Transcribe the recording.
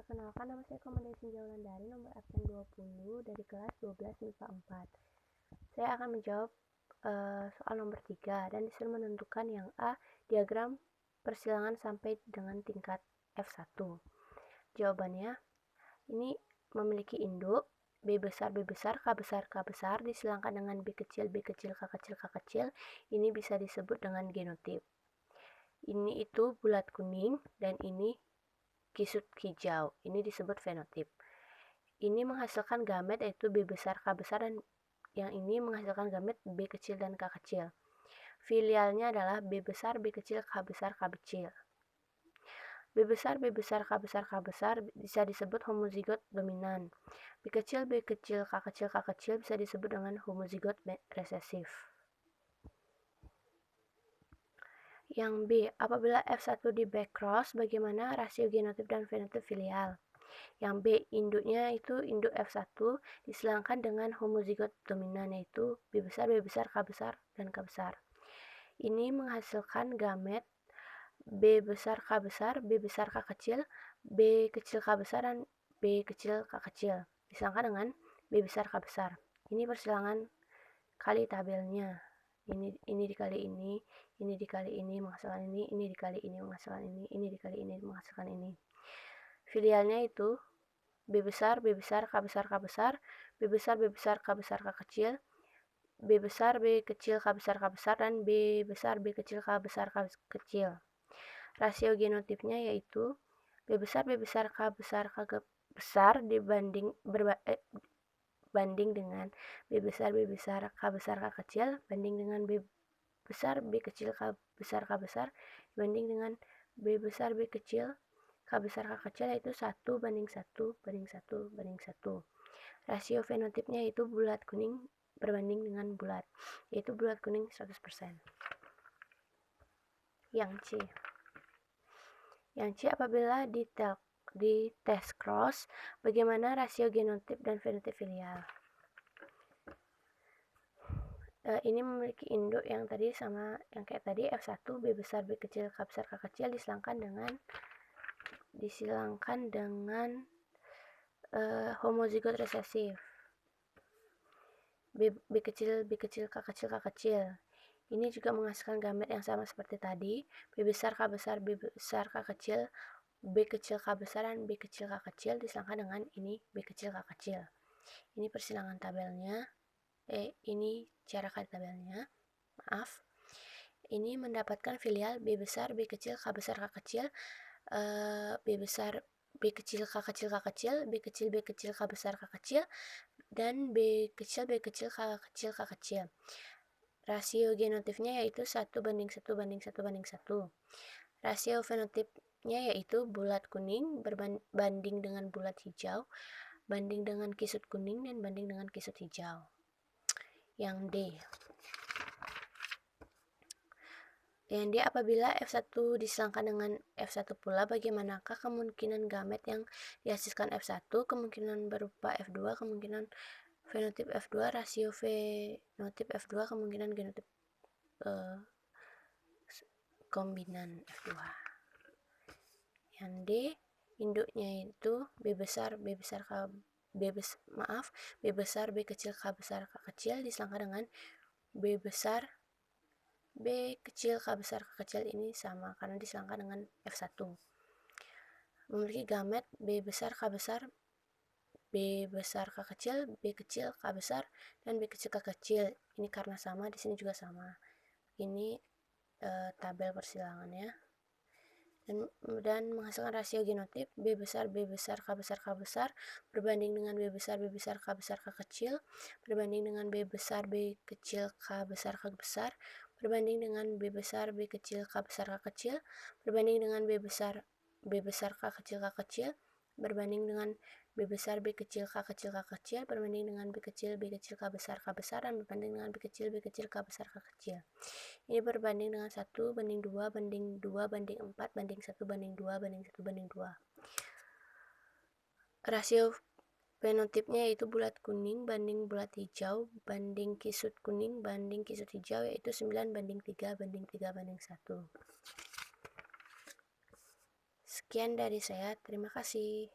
Perkenalkan, nama saya Komandan Sinjaulandari, nomor absen 20 dari kelas 12 MIPA 4. Saya akan menjawab soal nomor 3 dan disuruh menentukan yang A, diagram persilangan sampai dengan tingkat F1. Jawabannya, ini memiliki induk B besar, B besar, K besar, K besar, disilangkan dengan B kecil, B kecil, K kecil, K kecil. Ini bisa disebut dengan genotip. Ini itu bulat kuning dan ini kisut hijau. Ini disebut fenotip. Ini menghasilkan gamet yaitu B besar, K besar, dan yang ini menghasilkan gamet B kecil dan K kecil. Filialnya adalah B besar, B kecil, K besar, K kecil. B besar, B besar, K besar, K besar bisa disebut homozigot dominan. B kecil, B kecil, K kecil, K kecil bisa disebut dengan homozigot resesif. Yang B, apabila F1 di backcross, bagaimana rasio genotip dan fenotip filial? Yang B, induknya itu induk F1 disilangkan dengan homozigot dominan yaitu B besar, B besar, K besar, dan K besar. Ini menghasilkan gamet B besar, K besar, B besar, K kecil, B kecil, K besar, dan B kecil, K kecil. Disilangkan dengan B besar, K besar. Ini persilangan kali tabelnya. Ini dikali ini dikali ini menghasilkan ini dikali ini menghasilkan ini dikali ini menghasilkan ini. Filialnya itu B besar, B besar, K besar, K besar, B besar, B besar, K besar, K kecil, B besar, B kecil, K besar, K besar, dan B besar, B kecil, K besar, K kecil. Rasio genotipnya yaitu B besar, B besar, K besar, K besar banding dengan B besar, B besar, K besar, K kecil, banding dengan B besar, B kecil, K besar, K besar, banding dengan B besar, B kecil, K besar, K kecil, yaitu 1 banding 1 banding 1 banding 1. Rasio fenotipnya yaitu bulat kuning berbanding dengan bulat, yaitu bulat kuning 100%. Yang C, apabila di test cross, bagaimana rasio genotip dan fenotip filial? Ini memiliki induk yang tadi sama yang kayak tadi, F1, B besar, B kecil, K besar, K kecil, disilangkan dengan homozigot resesif. B kecil, B kecil, K kecil, K kecil. Ini juga menghasilkan gamet yang sama seperti tadi, B besar, K besar, B besar, K kecil, B kecil, K besar, dan B kecil, K kecil, disilangkan dengan ini B kecil, K kecil. Ini persilangan tabelnya. Ini cara kali tabelnya. Maaf. Ini mendapatkan filial B besar, B kecil, K besar, K kecil, B besar, B kecil, K kecil, K kecil, B kecil, B kecil, K besar, K kecil, dan B kecil, B kecil, K kecil, K kecil. Rasio genotipnya yaitu 1 banding 1 banding 1 banding 1. Rasio fenotipnya yaitu bulat kuning berbanding dengan bulat hijau, banding dengan kisut kuning, dan banding dengan kisut hijau. Yang D, apabila F1 disilangkan dengan F1 pula, bagaimanakah kemungkinan gamet yang dihasilkan F1, kemungkinan berupa F2, kemungkinan fenotip F2, rasio fenotip F2, kemungkinan genotip kombinan F2. Yang D, induknya itu B besar, B besar, B besar, B kecil, K besar, K kecil, disilangkan dengan B besar, B kecil, K besar, K kecil. Ini sama karena disilangkan dengan F1. Memiliki gamet B besar, K besar, B besar, K kecil, B kecil, K besar, dan B kecil, K kecil. Ini karena sama, di sini juga sama. Ini tabel persilangannya. Dan menghasilkan rasio genotip B besar, B besar, K besar, K besar berbanding dengan B besar, B besar, K besar, K kecil berbanding dengan B besar, B kecil, K besar, K besar berbanding dengan B besar, B kecil, K besar, K kecil berbanding dengan B besar, B besar, K kecil, K kecil berbanding dengan B besar, B kecil, K kecil, K kecil berbanding dengan B kecil, B kecil, K besar, K besar, dan berbanding dengan B kecil, B kecil, K besar, K kecil. Ini berbanding dengan 1 banding 2 banding 2 banding 4 banding 1 banding 2 banding 1 banding 2. Rasio fenotipnya yaitu bulat kuning banding bulat hijau banding kisut kuning banding kisut hijau, yaitu 9 banding 3 banding 3 banding 1. Sekian dari saya, terima kasih.